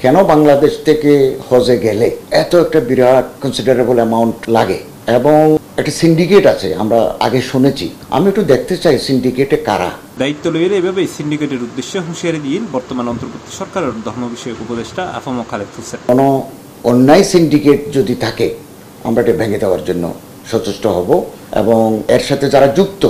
কেন বাংলাদেশ থেকে হজে গেলে এত একটা বিরাট কনসিডারেবল অ্যামাউন্ট লাগে এবং একটা সিন্ডিকেট আছে, আমরা আগে শুনেছি। আমি একটু দেখতে চাই সিন্ডিকেটে কারা। দায়িত্ব লইলে এভাবেই সিন্ডিকেটের উদ্দেশ্যে হুঁশিয়ারি দিন বর্তমান অন্তর্বর্তী সরকারের ধর্ম বিষয়ক উপদেষ্টা আফম খালেদ হোসেন। কোনো অন্যায় সিন্ডিকেট যদি থাকে আমরা এটা ভেঙে দেওয়ার জন্য সচেষ্ট হব এবং এর সাথে যারা যুক্ত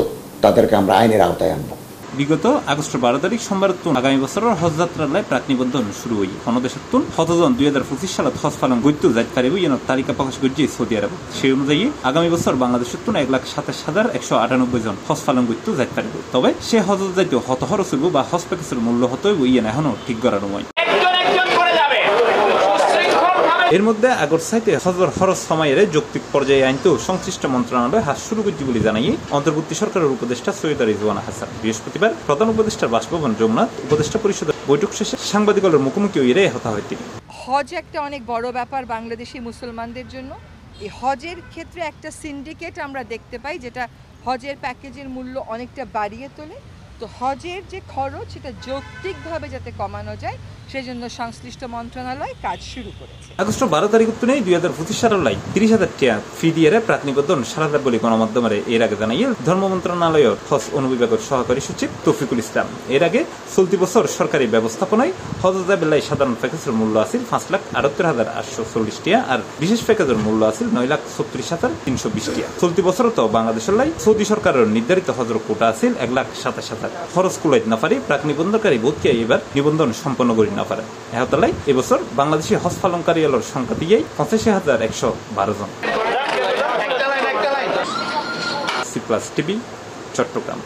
তাদেরকে আমরা আইনের আওতায় আনবো। বিগত আগস্ট 12 তারিখ সোমবার আগামী বছরের হজ যাত্রার প্রাক নিবন্ধন শুরু হই অনদেশত্তুন হতজন 2025 সালত হজ পালন গত্য যাইত পারিব ইয়নত তালিকা প্রকাশ করছে সৌদি আরব। সেই অনুযায়ী আগামী বছর বাংলাদেশত্তুন 1,27,198 জন হজ পালন গত্য যাইত পারিব। তবে সে হজ যাইতে হত খরচ হইব বা হজ প্যাকেজের মূল্য হতই ইয়েন এখনো ঠিক করার নয়। এর মধ্যে আগর সাইতে হজর খরচ সময়ের যৌক্তিক পর্যায়ে আনতেও সংশ্লিষ্ট মন্ত্রণালয় হাত শুরু করছে বলে জানাই অন্তর্বর্তী সরকারের উপদেষ্টা সৈয়দা রিজওয়ানা হাসান। বৃহস্পতিবার প্রধান উপদেষ্টার বাসভবন যমুনাথ উপদেষ্টা পরিষদের বৈঠক শেষে সাংবাদিকদের মুখোমুখি হয়ে হতা হয় তিনি। হজ একটা অনেক বড় ব্যাপার বাংলাদেশি মুসলমানদের জন্য। এই হজের ক্ষেত্রে একটা সিন্ডিকেট আমরা দেখতে পাই যেটা হজের প্যাকেজের মূল্য অনেকটা বাড়িয়ে তোলে। তো হজের যে খরচ সেটা যৌক্তিকভাবে যাতে কমানো যায় সেজন্য সংশ্লিষ্ট মন্ত্রণালয় কাজ শুরু করেছে। আগস্ট 12 তারিখ উত্তরে 2025 সালের 30,000 টাকা ফি দিয়ে প্রাক নিবন্ধন সারাদার বলে গণমাধ্যমে এর আগে জানাই ধর্ম মন্ত্রণালয়ের হজ অনুবিভাগের সহকারী সচিব তৌফিকুল ইসলাম। এর আগে চলতি বছর সরকারি ব্যবস্থাপনায় হজ বেলায় সাধারণ প্যাকেজের মূল্য আছিল 5,78,840 টাকা আর বিশেষ প্যাকেজের মূল্য আছিল 9,36,320 টাকা। চলতি বছর তো বাংলাদেশের সৌদি সরকারের নির্ধারিত হজের কোটা আছিল 1,27,000। খরচ কুলাইতে না পারি প্রাক নিবন্ধনকারী বোধকে এবার নিবন্ধন সম্পন্ন করি না পারে। এহতালাই এবছর বাংলাদেশি হজ পালনকারী এর সংখ্যা দিয়ে 85,112 জন। C plus TV, Chittagong.